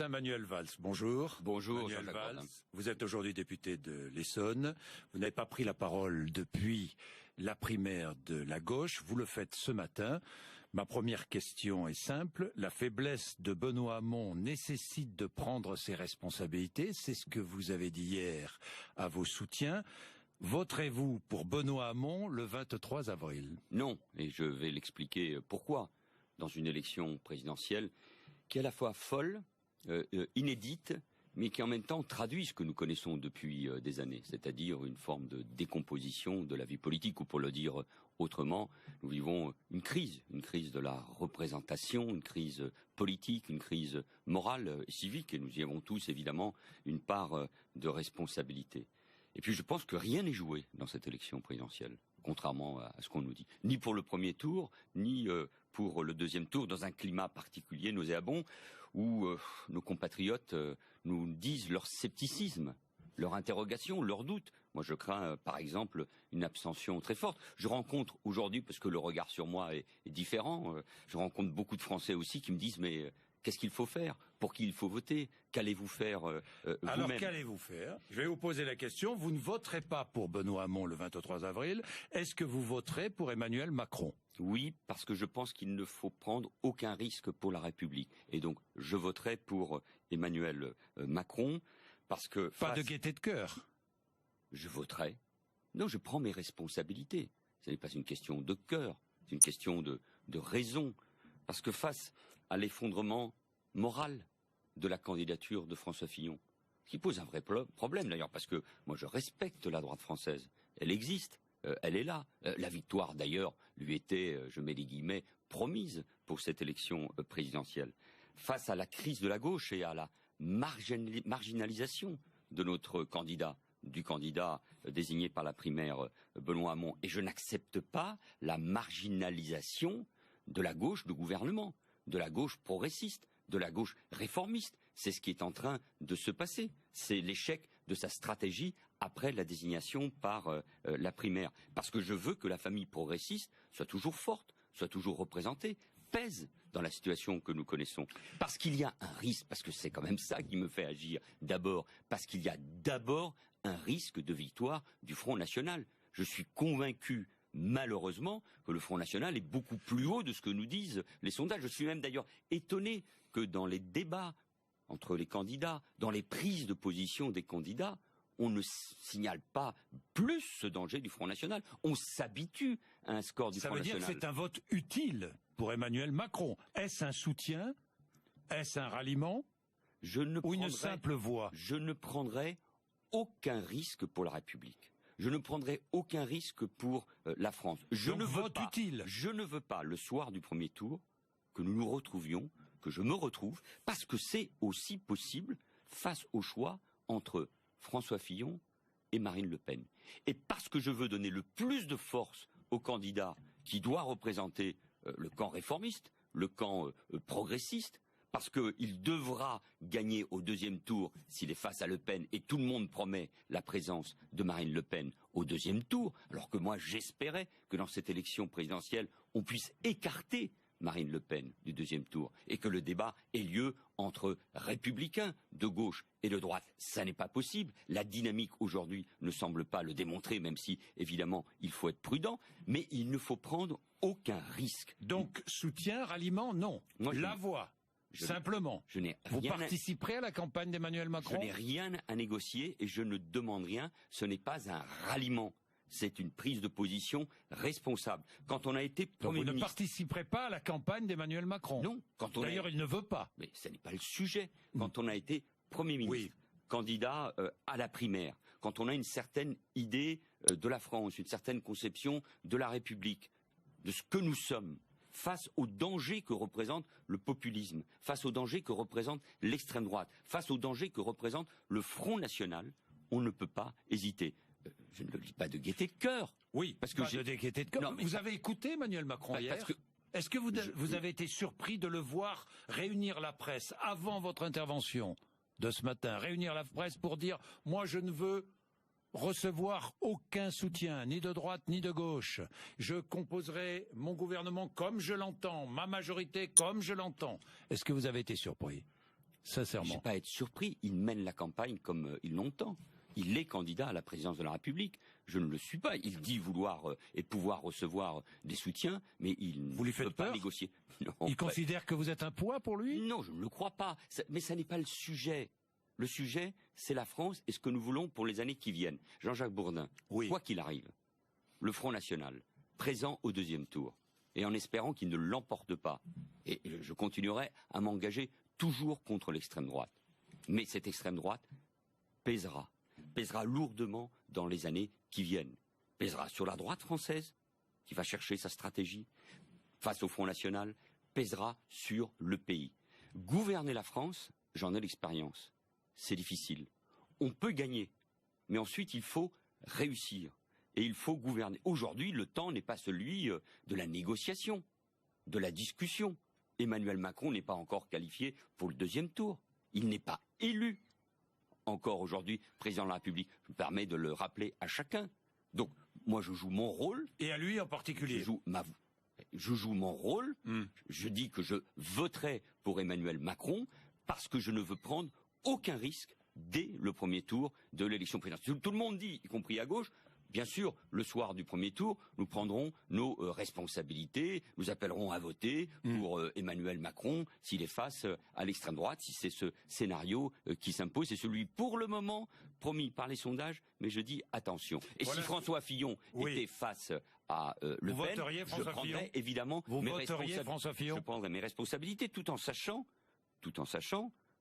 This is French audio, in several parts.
Manuel Valls, bonjour. Bonjour, Manuel Valls, vous êtes aujourd'hui député de l'Essonne. Vous n'avez pas pris la parole depuis la primaire de la gauche. Vous le faites ce matin. Ma première question est simple. La faiblesse de Benoît Hamon nécessite de prendre ses responsabilités. C'est ce que vous avez dit hier à vos soutiens. Voterez-vous pour Benoît Hamon le 23 avril? Non, et je vais l'expliquer pourquoi. Dans une élection présidentielle qui est à la fois folle, inédite, mais qui en même temps traduit ce que nous connaissons depuis des années, c'est-à-dire une forme de décomposition de la vie politique, ou pour le dire autrement, nous vivons une crise de la représentation, une crise politique, une crise morale et civique, et nous y avons tous évidemment une part de responsabilité. Et puis je pense que rien n'est joué dans cette élection présidentielle, contrairement à ce qu'on nous dit. Ni pour le premier tour, ni pour le deuxième tour, dans un climat particulier nauséabond, où nos compatriotes nous disent leur scepticisme, leur interrogation, leurs doutes. Moi je crains par exemple une abstention très forte. Je rencontre aujourd'hui, parce que le regard sur moi est différent, je rencontre beaucoup de Français aussi qui me disent mais... qu'est-ce qu'il faut faire? Pour qui il faut voter? Qu'allez-vous faire vous-même? Alors qu'allez-vous faire? Je vais vous poser la question. Vous ne voterez pas pour Benoît Hamon le 23 avril. Est-ce que vous voterez pour Emmanuel Macron? Oui, parce que je pense qu'il ne faut prendre aucun risque pour la République. Et donc, je voterai pour Emmanuel Macron, parce que... Pas de gaieté de cœur? Je voterai. Non, je prends mes responsabilités. Ce n'est pas une question de cœur, c'est une question de raison. Parce que face à l'effondrement moral de la candidature de François Fillon, qui pose un vrai problème d'ailleurs, parce que moi je respecte la droite française, elle existe, elle est là. La victoire d'ailleurs lui était, je mets les guillemets, promise pour cette élection présidentielle. Face à la crise de la gauche et à la marginalisation de notre candidat, du candidat désigné par la primaire Benoît Hamon, et je n'accepte pas la marginalisation de la gauche de gouvernement, de la gauche progressiste, de la gauche réformiste. C'est ce qui est en train de se passer. C'est l'échec de sa stratégie après la désignation par la primaire. Parce que je veux que la famille progressiste soit toujours forte, soit toujours représentée, pèse dans la situation que nous connaissons. Parce qu'il y a un risque, parce que c'est quand même ça qui me fait agir d'abord, parce qu'il y a d'abord un risque de victoire du Front National. Je suis convaincu, malheureusement, que le Front National est beaucoup plus haut de ce que nous disent les sondages. Je suis même d'ailleurs étonné que dans les débats entre les candidats, dans les prises de position des candidats, on ne signale pas plus ce danger du Front National. On s'habitue à un score du Front National. Ça veut dire que c'est un vote utile pour Emmanuel Macron. Est-ce un soutien? Est-ce un ralliement? Ou une simple voix? Je ne prendrai aucun risque pour la République. Je ne prendrai aucun risque pour la France. Je ne veux pas, le soir du premier tour, que nous nous retrouvions, que je me retrouve, parce que c'est aussi possible face au choix entre François Fillon et Marine Le Pen. Et parce que je veux donner le plus de force au candidat qui doit représenter le camp réformiste, le camp progressiste, parce qu'il devra gagner au deuxième tour s'il est face à Le Pen, et tout le monde promet la présence de Marine Le Pen au deuxième tour, alors que moi j'espérais que dans cette élection présidentielle on puisse écarter Marine Le Pen du deuxième tour, et que le débat ait lieu entre républicains de gauche et de droite. Ça n'est pas possible. La dynamique aujourd'hui ne semble pas le démontrer, même si évidemment il faut être prudent, mais il ne faut prendre aucun risque. Donc soutien, ralliement, non. La voix. Simplement. Vous participerez à la campagne d'Emmanuel Macron? Je n'ai rien à négocier et je ne demande rien. Ce n'est pas un ralliement. C'est une prise de position responsable. Quand on a été Premier ministre... Vous ne participerez pas à la campagne d'Emmanuel Macron? Non. D'ailleurs, il ne veut pas. Mais ce n'est pas le sujet. Quand on a été Premier ministre, candidat à la primaire, quand on a une certaine idée de la France, une certaine conception de la République, de ce que nous sommes, face au danger que représente le populisme, face au danger que représente l'extrême droite, face au danger que représente le Front National, on ne peut pas hésiter. Je ne le dis pas de gaieté de cœur. Oui, parce que de gaieté de cœur. Non, mais vous avez écouté Emmanuel Macron hier? Est-ce que vous avez été surpris de le voir réunir la presse avant votre intervention de ce matin, réunir la presse pour dire « Moi, je ne veux recevoir aucun soutien, ni de droite ni de gauche. Je composerai mon gouvernement comme je l'entends, ma majorité comme je l'entends. » Est-ce que vous avez été surpris? sincèrement. Je ne vais pas être surpris. Il mène la campagne comme il l'entend. Il est candidat à la présidence de la République. Je ne le suis pas. Il dit vouloir et pouvoir recevoir des soutiens, mais il ne veut pas négocier. Non, il considère que vous êtes un poids pour lui? Non, je ne le crois pas. Mais ça n'est pas le sujet. Le sujet, c'est la France et ce que nous voulons pour les années qui viennent. Jean-Jacques Bourdin, quoi qu'il arrive, le Front National, présent au deuxième tour, et en espérant qu'il ne l'emporte pas. Et je continuerai à m'engager toujours contre l'extrême droite. Mais cette extrême droite pèsera lourdement dans les années qui viennent. Pèsera sur la droite française, qui va chercher sa stratégie face au Front National, pèsera sur le pays. Gouverner la France, j'en ai l'expérience. C'est difficile. On peut gagner, mais ensuite il faut réussir. Et il faut gouverner. Aujourd'hui, le temps n'est pas celui de la négociation, de la discussion. Emmanuel Macron n'est pas encore qualifié pour le deuxième tour. Il n'est pas élu encore aujourd'hui président de la République. Je me permets de le rappeler à chacun. Donc, moi, je joue mon rôle. Et à lui en particulier. Je joue mon rôle. Je dis que je voterai pour Emmanuel Macron parce que je ne veux prendre aucun risque dès le premier tour de l'élection présidentielle. Tout le monde dit, y compris à gauche, bien sûr, le soir du premier tour, nous prendrons nos responsabilités, nous appellerons à voter pour Emmanuel Macron s'il est face à l'extrême droite, si c'est ce scénario qui s'impose. C'est celui, pour le moment, promis par les sondages, mais je dis attention. Et si François Fillon était face à Le Pen, je prendrais évidemment je prendrais mes responsabilités, tout en sachant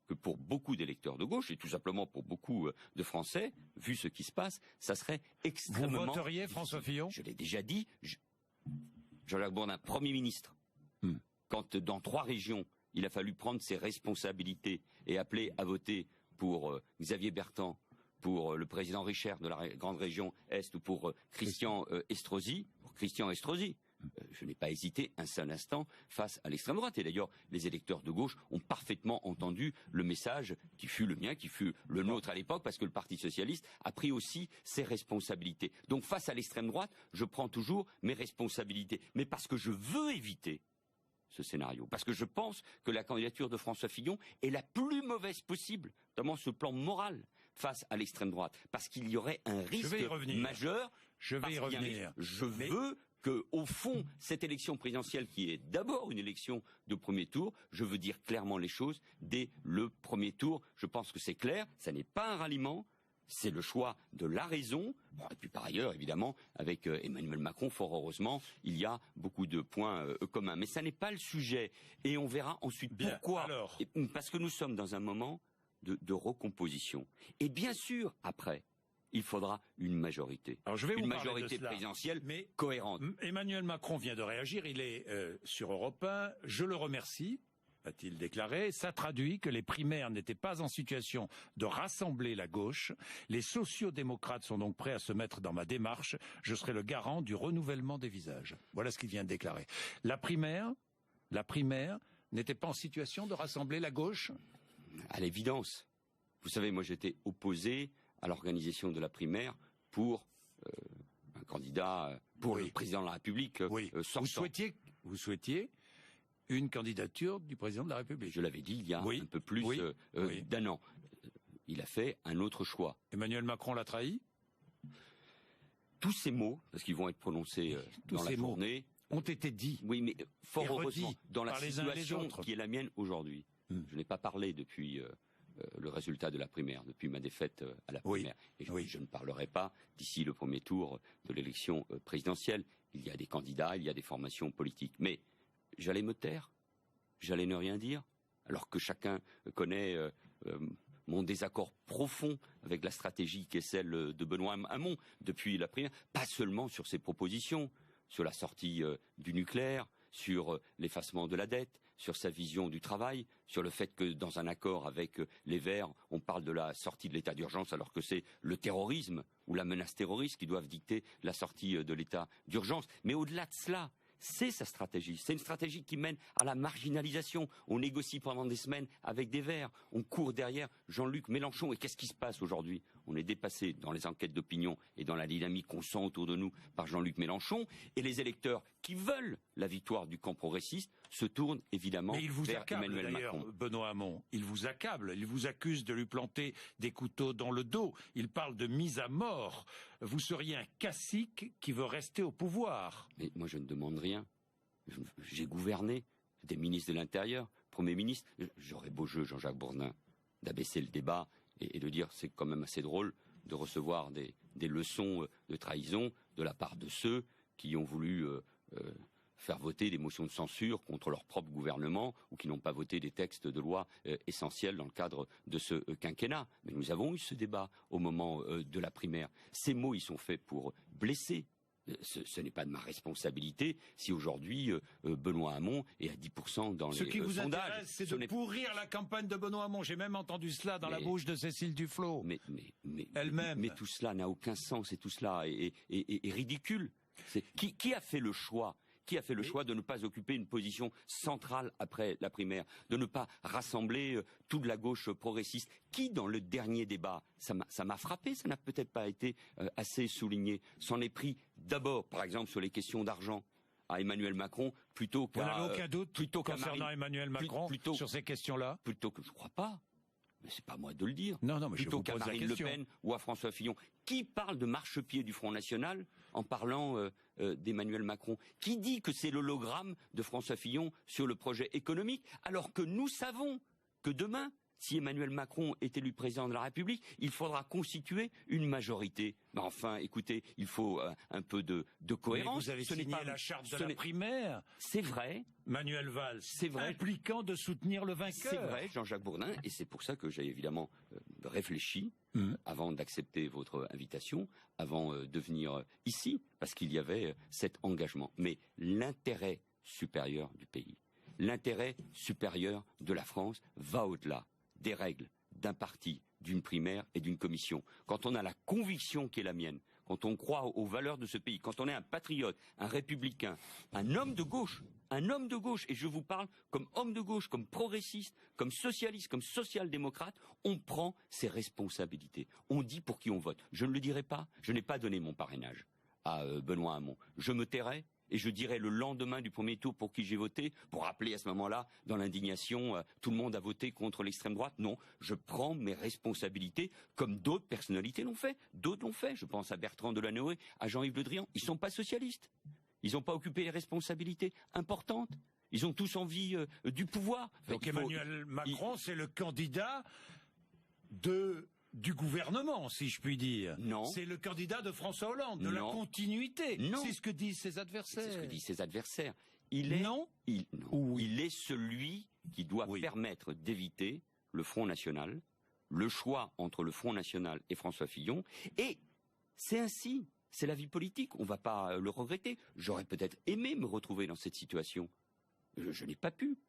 que pour beaucoup d'électeurs de gauche, et tout simplement pour beaucoup de Français, vu ce qui se passe, ça serait extrêmement... Vous voteriez François Fillon? Je l'ai déjà dit, Jean-Jacques Bourdin, Premier ministre, quand dans 3 régions, il a fallu prendre ses responsabilités et appeler à voter pour Xavier Bertrand, pour le président Richer de la grande région Est, ou pour Christian Estrosi, je n'ai pas hésité un seul instant face à l'extrême droite. Et d'ailleurs, les électeurs de gauche ont parfaitement entendu le message qui fut le mien, qui fut le nôtre à l'époque, parce que le Parti socialiste a pris aussi ses responsabilités. Donc face à l'extrême droite, je prends toujours mes responsabilités. Mais parce que je veux éviter ce scénario, parce que je pense que la candidature de François Fillon est la plus mauvaise possible, notamment sur le plan moral, face à l'extrême droite, parce qu'il y aurait un risque majeur. Je vais y revenir. Je veux que, au fond, cette élection présidentielle, qui est d'abord une élection de premier tour, je veux dire clairement les choses dès le premier tour. Je pense que c'est clair, ça n'est pas un ralliement, c'est le choix de la raison. Bon, et puis par ailleurs, évidemment, avec Emmanuel Macron, fort heureusement, il y a beaucoup de points communs. Mais ça n'est pas le sujet. Et on verra ensuite pourquoi. Parce que nous sommes dans un moment de recomposition. Et bien sûr, après, il faudra une majorité. Alors je vais une majorité présidentielle cohérente. Emmanuel Macron vient de réagir, il est sur Europe 1. Je le remercie, a-t-il déclaré. Ça traduit que les primaires n'étaient pas en situation de rassembler la gauche. Les sociaux-démocrates sont donc prêts à se mettre dans ma démarche. Je serai le garant du renouvellement des visages. Voilà ce qu'il vient de déclarer. La primaire n'était pas en situation de rassembler la gauche? À l'évidence. Vous savez, moi j'étais opposé à l'organisation de la primaire pour un candidat, pour le président de la République sortant. Vous souhaitiez une candidature du président de la République? Je l'avais dit il y a un peu plus d'un an. Il a fait un autre choix. Emmanuel Macron l'a trahi? Tous ces mots, parce qu'ils vont être prononcés dans la journée, ont été dits. Oui, mais fort heureusement, dans la situation qui est la mienne aujourd'hui. Je n'ai pas parlé depuis le résultat de la primaire, depuis ma défaite à la primaire. Et je ne parlerai pas d'ici le premier tour de l'élection présidentielle. Il y a des candidats, il y a des formations politiques. Mais j'allais me taire, j'allais ne rien dire, alors que chacun connaît mon désaccord profond avec la stratégie qui est celle de Benoît Hamon depuis la primaire, pas seulement sur ses propositions, sur la sortie du nucléaire, sur l'effacement de la dette, sur sa vision du travail, sur le fait que dans un accord avec les Verts, on parle de la sortie de l'état d'urgence alors que c'est le terrorisme ou la menace terroriste qui doivent dicter la sortie de l'état d'urgence. Mais au-delà de cela, c'est sa stratégie. C'est une stratégie qui mène à la marginalisation. On négocie pendant des semaines avec des Verts. On court derrière Jean-Luc Mélenchon. Et qu'est-ce qui se passe aujourd'hui? On est dépassé dans les enquêtes d'opinion et dans la dynamique qu'on sent autour de nous par Jean-Luc Mélenchon. Et les électeurs qui veulent la victoire du camp progressiste se tourne évidemment vers Emmanuel Macron. Benoît Hamon, il vous accable, il vous accuse de lui planter des couteaux dans le dos, il parle de mise à mort. Vous seriez un cacique qui veut rester au pouvoir. Mais moi je ne demande rien. J'ai gouverné, des ministres de l'Intérieur, Premier ministre. J'aurais beau jeu, Jean-Jacques Bourdin, d'abaisser le débat et de dire c'est quand même assez drôle de recevoir des leçons de trahison de la part de ceux qui ont voulu faire voter des motions de censure contre leur propre gouvernement ou qui n'ont pas voté des textes de loi essentiels dans le cadre de ce quinquennat. Mais nous avons eu ce débat au moment de la primaire. Ces mots, ils sont faits pour blesser. Ce n'est pas de ma responsabilité si aujourd'hui Benoît Hamon est à 10% dans les sondages. Ce qui vous intéresse, c'est de pourrir la campagne de Benoît Hamon. J'ai même entendu cela dans la bouche de Cécile Duflot. Elle-même. Mais tout cela n'a aucun sens et tout cela est ridicule. Qui a fait le choix ? Qui a fait le choix de ne pas occuper une position centrale après la primaire, de ne pas rassembler toute la gauche progressiste? Qui, dans le dernier débat, ça m'a frappé, ça n'a peut-être pas été assez souligné, s'en est pris d'abord, par exemple, sur les questions d'argent à Emmanuel Macron, plutôt qu'à... Vous n'avez aucun doute concernant Emmanuel Macron sur ces questions-là? Plutôt que je ne crois pas. Mais c'est pas à moi de le dire. Non, mais plutôt qu'à Marine Le Pen ou à François Fillon. Qui parle de marchepied du Front National en parlant d'Emmanuel Macron? Qui dit que c'est l'hologramme de François Fillon sur le projet économique, alors que nous savons que demain, si Emmanuel Macron est élu président de la République, il faudra constituer une majorité. Mais enfin, écoutez, il faut un peu de cohérence. Mais vous avez signé la charte de la primaire. C'est vrai. Manuel Valls, c'est vrai, impliquant de soutenir le vainqueur. C'est vrai, Jean-Jacques Bourdin, et c'est pour ça que j'ai évidemment réfléchi avant d'accepter votre invitation, avant de venir ici, parce qu'il y avait cet engagement. Mais l'intérêt supérieur du pays, l'intérêt supérieur de la France va au-delà des règles, d'un parti, d'une primaire et d'une commission. Quand on a la conviction qui est la mienne, quand on croit aux valeurs de ce pays, quand on est un patriote, un républicain, un homme de gauche, et je vous parle comme homme de gauche, comme progressiste, comme socialiste, comme social-démocrate, on prend ses responsabilités. On dit pour qui on vote. Je ne le dirai pas, je n'ai pas donné mon parrainage à Benoît Hamon. Je me tairai. Et je dirais le lendemain du premier tour pour qui j'ai voté, pour rappeler à ce moment-là, dans l'indignation, tout le monde a voté contre l'extrême droite. Non, je prends mes responsabilités, comme d'autres personnalités l'ont fait. D'autres l'ont fait. Je pense à Bertrand Delanoë, à Jean-Yves Le Drian. Ils ne sont pas socialistes. Ils n'ont pas occupé les responsabilités importantes. Ils ont tous envie du pouvoir. Donc Emmanuel Macron, c'est le candidat du gouvernement, si je puis dire. Non. C'est le candidat de François Hollande, de la continuité. Non. C'est ce que disent ses adversaires. C'est ce que disent ses adversaires. Il est celui qui doit permettre d'éviter le Front National, le choix entre le Front National et François Fillon. Et c'est ainsi, c'est la vie politique, on ne va pas le regretter. J'aurais peut-être aimé me retrouver dans cette situation. Je n'ai pas pu.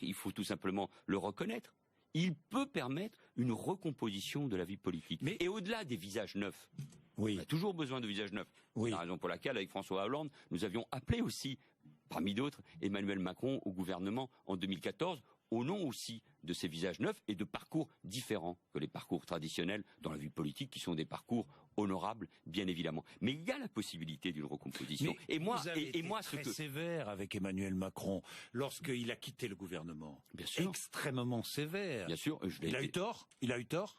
Il faut tout simplement le reconnaître. Il peut permettre une recomposition de la vie politique. Et au-delà des visages neufs, on a toujours besoin de visages neufs. C'est la raison pour laquelle, avec François Hollande, nous avions appelé aussi, parmi d'autres, Emmanuel Macron au gouvernement en 2014, au nom aussi de ces visages neufs et de parcours différents que les parcours traditionnels dans la vie politique, qui sont des parcours honorables, bien évidemment. Mais il y a la possibilité d'une recomposition. Et moi, très sévère avec Emmanuel Macron lorsqu'il a quitté le gouvernement. Bien sûr. Extrêmement sévère. Bien sûr. Il a eu tort. Il a eu tort.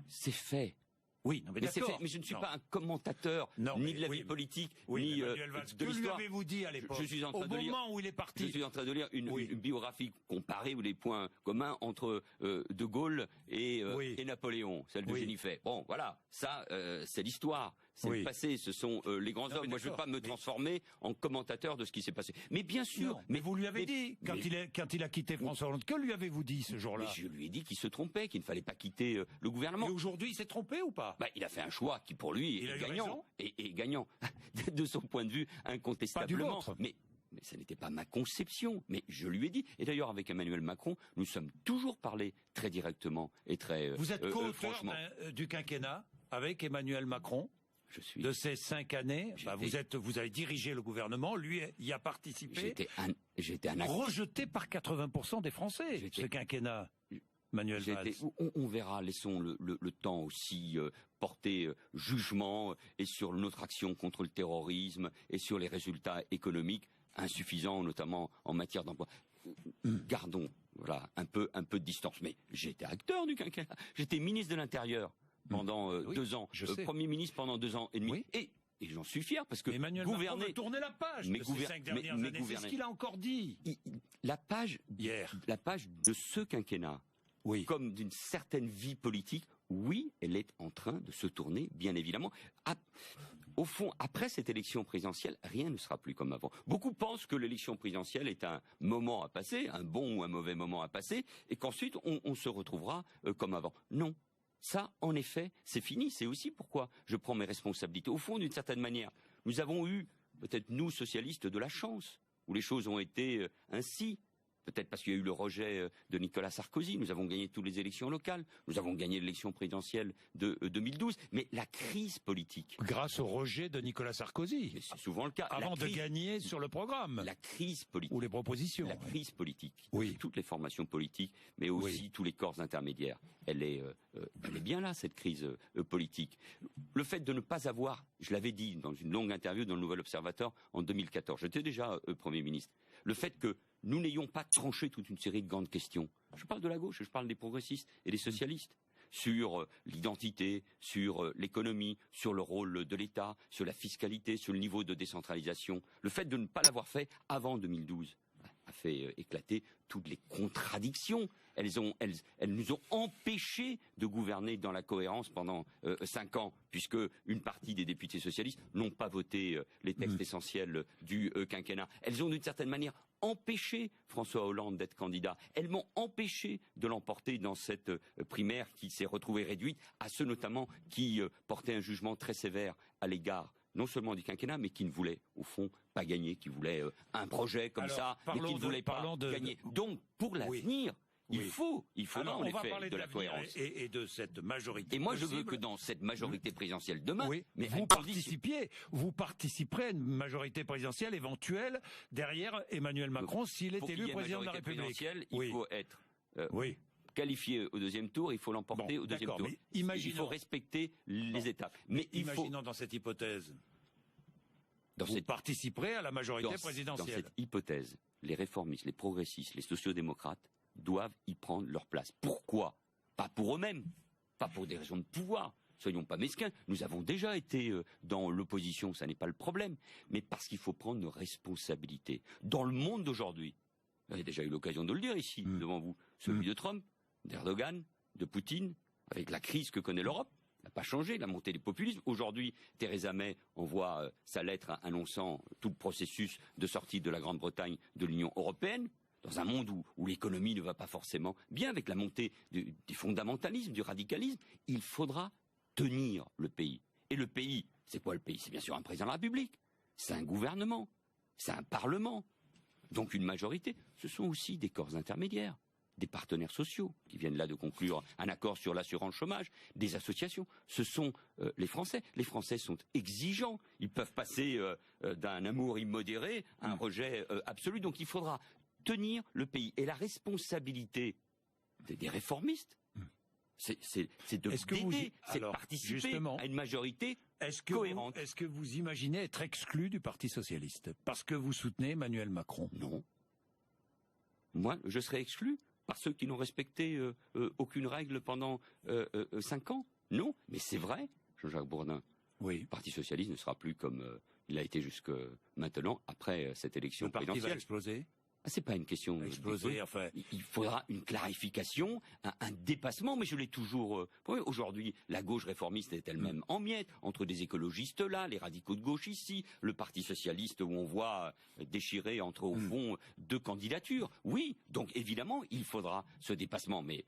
C'est fait. Oui, non, mais d'accord. Mais je ne suis pas un commentateur ni de la vie politique, ni de l'histoire. Que lui avez-vous dit à l'époque, au moment où il est parti? Je suis en train de lire une biographie comparée où les points communs entre De Gaulle et Napoléon, celle de Génifet. Bon, voilà, ça, c'est l'histoire. C'est le passé, ce sont les grands hommes. Moi, je ne veux pas me transformer en commentateur de ce qui s'est passé. Mais bien sûr. Mais vous lui avez dit, quand il a quitté François Hollande, que lui avez-vous dit ce jour-là? Je lui ai dit qu'il se trompait, qu'il ne fallait pas quitter le gouvernement. Et aujourd'hui, il s'est trompé ou pas? Il a fait un choix qui, pour lui, est gagnant. Et gagnant. De son point de vue, incontestablement. Mais ce n'était pas ma conception. Mais je lui ai dit. Et d'ailleurs, avec Emmanuel Macron, nous sommes toujours parlé très directement et très Vous êtes co-auteur du quinquennat avec Emmanuel Macron? De ces 5 années, vous avez dirigé le gouvernement, lui y a participé. J'étais un rejeté par 80% des Français, ce quinquennat. Manuel Valls. On verra, laissons le temps aussi porter jugement et sur notre action contre le terrorisme et sur les résultats économiques. insuffisant, notamment en matière d'emploi. Gardons, voilà, un peu de distance. Mais j'étais acteur du quinquennat. J'étais ministre de l'Intérieur pendant 2 ans, Premier ministre pendant 2 ans et demi. Oui. Et j'en suis fier parce que Emmanuel Macron veut tourner la page de ces 5 dernières années. C'est ce qu'il a encore dit. La page hier. La page de ce quinquennat, comme d'une certaine vie politique, oui, elle est en train de se tourner, bien évidemment. Au fond, après cette élection présidentielle, rien ne sera plus comme avant. Beaucoup pensent que l'élection présidentielle est un moment à passer, un bon ou un mauvais moment à passer, et qu'ensuite on se retrouvera comme avant. Non. Ça, en effet, c'est fini. C'est aussi pourquoi je prends mes responsabilités. Au fond, d'une certaine manière, nous avons eu, peut-être nous, socialistes, de la chance, où les choses ont été ainsi. Peut-être parce qu'il y a eu le rejet de Nicolas Sarkozy. Nous avons gagné toutes les élections locales. Nous avons gagné l'élection présidentielle de 2012. Mais la crise politique... Grâce au rejet de Nicolas Sarkozy. C'est souvent le cas. Avant de gagner sur le programme. La crise politique. Ou les propositions. La crise politique. Oui. Toutes les formations politiques, mais aussi tous les corps intermédiaires. Elle est bien là, cette crise politique. Le fait de ne pas avoir, je l'avais dit dans une longue interview dans le Nouvel Observateur en 2014, j'étais déjà Premier ministre, le fait que nous n'ayons pas tranché toute une série de grandes questions. Je parle de la gauche, je parle des progressistes et des socialistes. Sur l'identité, sur l'économie, sur le rôle de l'État, sur la fiscalité, sur le niveau de décentralisation. Le fait de ne pas l'avoir fait avant 2012 a fait éclater toutes les contradictions. Elles nous ont empêchés de gouverner dans la cohérence pendant 5 ans, puisque une partie des députés socialistes n'ont pas voté les textes essentiels du quinquennat. Elles ont d'une certaine manière empêché François Hollande d'être candidat. Elles m'ont empêché de l'emporter dans cette primaire qui s'est retrouvée réduite à ceux notamment qui portaient un jugement très sévère à l'égard non seulement du quinquennat, mais qui ne voulaient, au fond, pas gagner, qui voulaient un projet comme ça, mais qui ne voulaient pas gagner. Donc, pour l'avenir, il faut en effet de la cohérence. Et de cette majorité. Et moi, je veux que dans cette majorité présidentielle demain, mais vous participerez à une majorité présidentielle éventuelle derrière Emmanuel Macron s'il est élu président de la République. Il faut être qualifié au deuxième tour, il faut l'emporter au deuxième tour. Il faut respecter les étapes. Mais imaginons dans cette hypothèse, vous participerez à la majorité présidentielle. Dans cette hypothèse, les réformistes, les progressistes, les sociodémocrates doivent y prendre leur place. Pourquoi? Pas pour eux-mêmes, pas pour des raisons de pouvoir. Soyons pas mesquins, nous avons déjà été dans l'opposition, ça n'est pas le problème, mais parce qu'il faut prendre nos responsabilités. Dans le monde d'aujourd'hui, j'ai déjà eu l'occasion de le dire ici, devant vous, celui de Trump, d'Erdogan, de Poutine, avec la crise que connaît l'Europe, n'a pas changé, la montée des populismes. Aujourd'hui, Theresa May envoie sa lettre annonçant tout le processus de sortie de la Grande-Bretagne de l'Union européenne, dans un monde où l'économie ne va pas forcément bien, avec la montée du fondamentalisme, du radicalisme. Il faudra tenir le pays. Et le pays, c'est quoi le pays? C'est bien sûr un président de la République, c'est un gouvernement, c'est un parlement, donc une majorité. Ce sont aussi des corps intermédiaires, des partenaires sociaux qui viennent là de conclure un accord sur l'assurance chômage, des associations. Ce sont les Français. Les Français sont exigeants. Ils peuvent passer d'un amour immodéré à un rejet absolu. Donc il faudra tenir le pays. Et la responsabilité des réformistes, c'est de participer à une majorité cohérente. Est-ce que vous imaginez être exclu du Parti socialiste parce que vous soutenez Emmanuel Macron? Non. Moi, je serai exclu par ceux qui n'ont respecté aucune règle pendant 5 ans. Non, mais c'est vrai, Jean-Jacques Bourdin. Le Parti socialiste ne sera plus comme il a été jusque maintenant, après cette élection présidentielle. Le parti va exploser? C'est pas une question d'exploser. Enfin, il faudra une clarification, un dépassement, mais je l'ai toujours. Aujourd'hui, la gauche réformiste est elle-même en miettes entre des écologistes là, les radicaux de gauche ici, le Parti socialiste où on voit déchirer entre au fond 2 candidatures. Oui, donc évidemment, il faudra ce dépassement, mais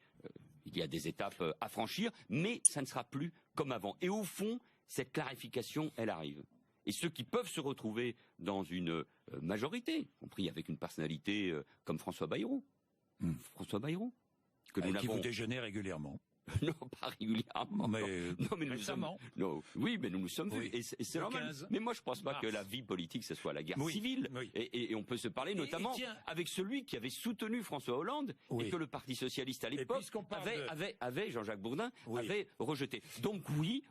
il y a des étapes à franchir, mais ça ne sera plus comme avant. Et au fond, cette clarification, elle arrive. Et ceux qui peuvent se retrouver dans une majorité, compris avec une personnalité comme François Bayrou. François Bayrou. Qui vous déjeunez régulièrement. Non, pas régulièrement. Mais non, mais récemment. Oui, mais nous nous sommes vus. Et c'est normal. 15 mais moi, je pense pas que la vie politique, ce soit la guerre civile. Oui. Et on peut se parler notamment avec celui qui avait soutenu François Hollande et que le Parti socialiste à l'époque avait Jean-Jacques Bourdin, avait rejeté. Donc oui,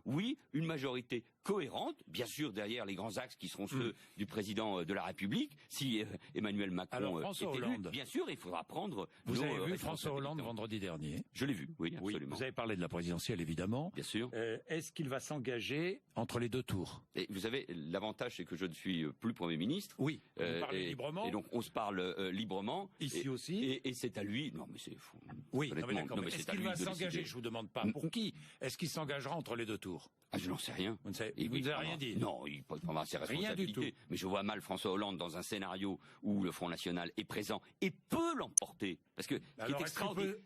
une majorité cohérente, bien sûr derrière les grands axes qui seront ceux du président de la République. Si Emmanuel Macron est élu, bien sûr, il faudra prendre. Vous avez vu François Hollande vendredi dernier? Je l'ai vu, oui, absolument. Vous avez parlé de la présidentielle, évidemment. Bien sûr. Est-ce qu'il va s'engager entre les deux tours? Et vous savez, l'avantage, c'est que je ne suis plus Premier ministre. Oui, vous parlez librement. Et donc, on se parle librement. Ici aussi. Et c'est à lui. Non, mais c'est fou. Oui, non, mais d'accord. Est-ce qu'il va s'engager? Je vous demande pas pour qui. Est-ce qu'il s'engagera entre les deux tours? Ah, je n'en sais rien. Vous ne avez rien dit? Non, il peut prendre ses responsabilités. Rien du tout. Mais je vois mal François Hollande dans un scénario où le Front National est présent et peut l'emporter. Parce que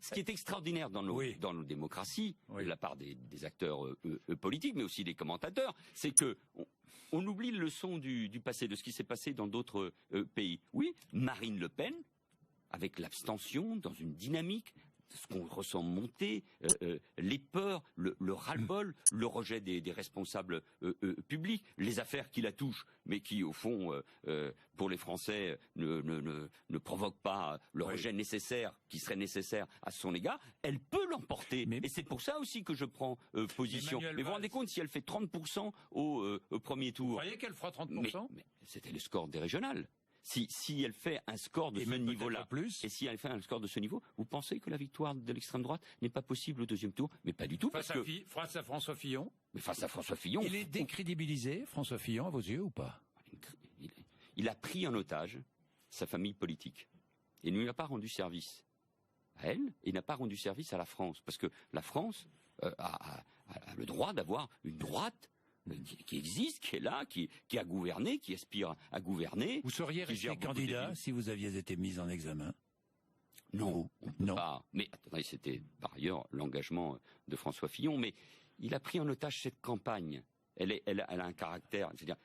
ce qui est extraordinaire dans nos démocraties, de la part des acteurs politiques, mais aussi des commentateurs, c'est que on oublie le leçon du passé, de ce qui s'est passé dans d'autres pays. Oui, Marine Le Pen, avec l'abstention, dans une dynamique, ce qu'on ressent monter, les peurs, le ras-le-bol, le rejet des responsables publics, les affaires qui la touchent, mais qui, au fond, pour les Français, ne provoquent pas le rejet nécessaire, qui serait nécessaire à son égard, elle peut l'emporter. Et c'est pour ça aussi que je prends position. Mais vous vous rendez compte, si elle fait 30% au premier tour... Vous croyez qu'elle fera 30%? Mais c'était le score des régionales. Si elle fait un score de ce niveau-là, et si elle fait un score de ce niveau, vous pensez que la victoire de l'extrême droite n'est pas possible au deuxième tour? Mais pas du tout. Face à François Fillon? Mais face à François Fillon... Il est décrédibilisé, François Fillon, à vos yeux, ou pas? Il a pris en otage sa famille politique. Et il n'a pas rendu service à elle, et n'a pas rendu service à la France. Parce que la France a le droit d'avoir une droite qui existe, qui est là, qui a gouverné, qui aspire à gouverner. Vous seriez resté candidat si vous aviez été mis en examen? Non, on peut pas. Mais attendez, c'était par ailleurs l'engagement de François Fillon. Mais il a pris en otage cette campagne. Elle a un caractère, c'est-à-dire,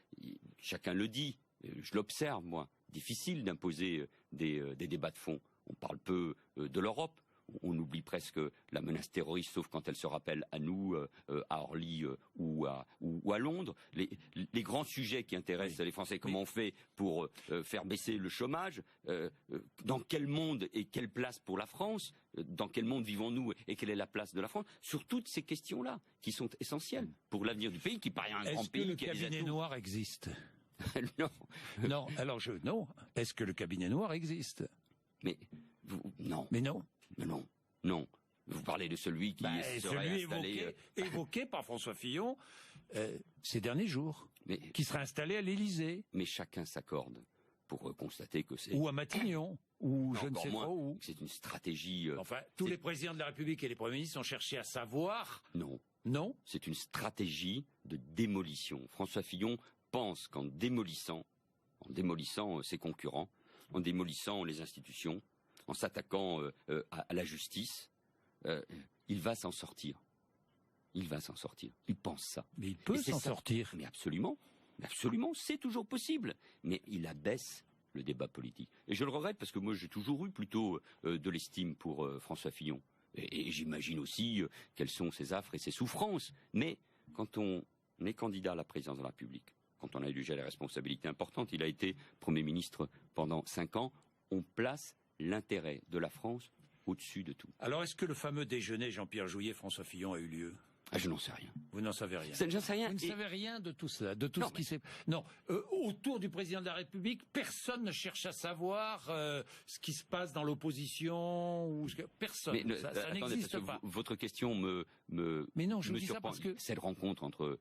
chacun le dit, je l'observe moi, difficile d'imposer des débats de fond. On parle peu de l'Europe. On oublie presque la menace terroriste, sauf quand elle se rappelle à nous, à Orly ou à Londres. Les grands sujets qui intéressent les Français, comment on fait pour faire baisser le chômage, dans quel monde et quelle place pour la France, dans quel monde vivons-nous et quelle est la place de la France, sur toutes ces questions-là qui sont essentielles pour l'avenir du pays, qui paraît un grand pays. Est-ce que le cabinet noir existe? Non. Non, alors non. Est-ce que le cabinet noir existe? Mais non. Mais non. Non. Vous parlez de celui qui serait installé... évoqué par François Fillon ces derniers jours, qui serait installé à l'Élysée. Mais chacun s'accorde pour constater que c'est... Ou à Matignon, ou je ne sais pas où. C'est une stratégie... Enfin, tous les présidents de la République et les premiers ministres ont cherché à savoir... Non. C'est une stratégie de démolition. François Fillon pense qu'en démolissant ses concurrents, en démolissant les institutions, en s'attaquant à la justice, il va s'en sortir. Il pense ça. Mais il peut s'en sortir. Mais absolument, c'est toujours possible. Mais il abaisse le débat politique. Et je le regrette parce que moi j'ai toujours eu plutôt de l'estime pour François Fillon. Et j'imagine aussi quelles sont ses affres et ses souffrances. Mais quand on est candidat à la présidence de la République, quand on a eu déjà les responsabilités importantes, il a été Premier ministre pendant 5 ans, on place l'intérêt de la France au-dessus de tout. Alors, est-ce que le fameux déjeuner Jean-Pierre Jouyet-François Fillon a eu lieu? Je n'en sais rien. Vous n'en savez rien? J'en sais rien. Vous ne savez rien de tout cela, de tout ce qui s'est... Non, autour du président de la République, personne ne cherche à savoir ce qui se passe dans l'opposition, personne. Mais ça n'existe pas. Votre question me Mais non, je me dis surprend. Ça parce que... Cette rencontre entre...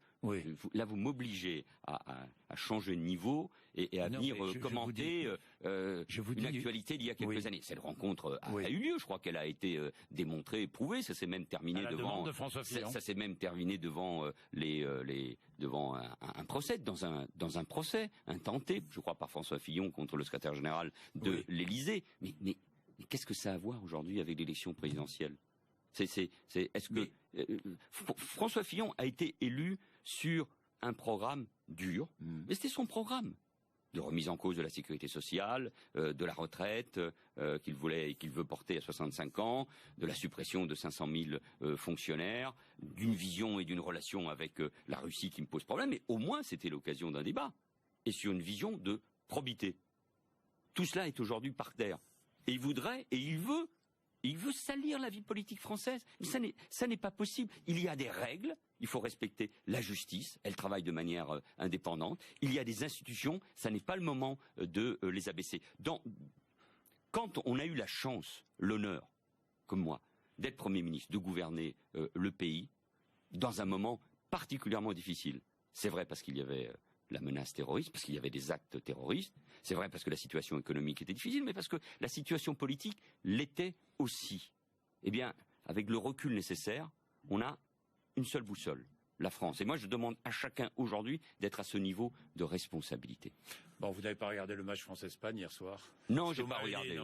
Là, vous m'obligez à changer de niveau et à venir commenter une actualité d'il y a quelques années. Cette rencontre a eu lieu, je crois qu'elle a été démontrée, prouvée. Ça s'est même terminé devant... Ça s'est même terminé devant devant un procès, dans un procès intenté, je crois, par François Fillon contre le secrétaire général de l'Élysée. Mais qu'est-ce que ça a à voir aujourd'hui avec l'élection présidentielle? François Fillon a été élu sur un programme dur, mais c'était son programme. de remise en cause de la sécurité sociale, de la retraite qu'il voulait et qu'il veut porter à 65 ans, de la suppression de 500 000 fonctionnaires, d'une vision et d'une relation avec la Russie qui me pose problème. Mais au moins, c'était l'occasion d'un débat. Et sur une vision de probité. Tout cela est aujourd'hui par terre. Et il voudrait, et il veut salir la vie politique française. Mais ça n'est pas possible. Il y a des règles. Il faut respecter la justice. Elle travaille de manière indépendante. Il y a des institutions. Ça n'est pas le moment de les abaisser. Quand on a eu la chance, l'honneur, comme moi, d'être Premier ministre, de gouverner le pays, dans un moment particulièrement difficile. C'est vrai parce qu'il y avait la menace terroriste, parce qu'il y avait des actes terroristes. C'est vrai parce que la situation économique était difficile, mais parce que la situation politique l'était aussi. Eh bien, avec le recul nécessaire, on a une seule boussole, la France. Et moi, je demande à chacun aujourd'hui d'être à ce niveau de responsabilité. Bon, vous n'avez pas regardé le match France-Espagne hier soir? Non, j'ai pas regardé.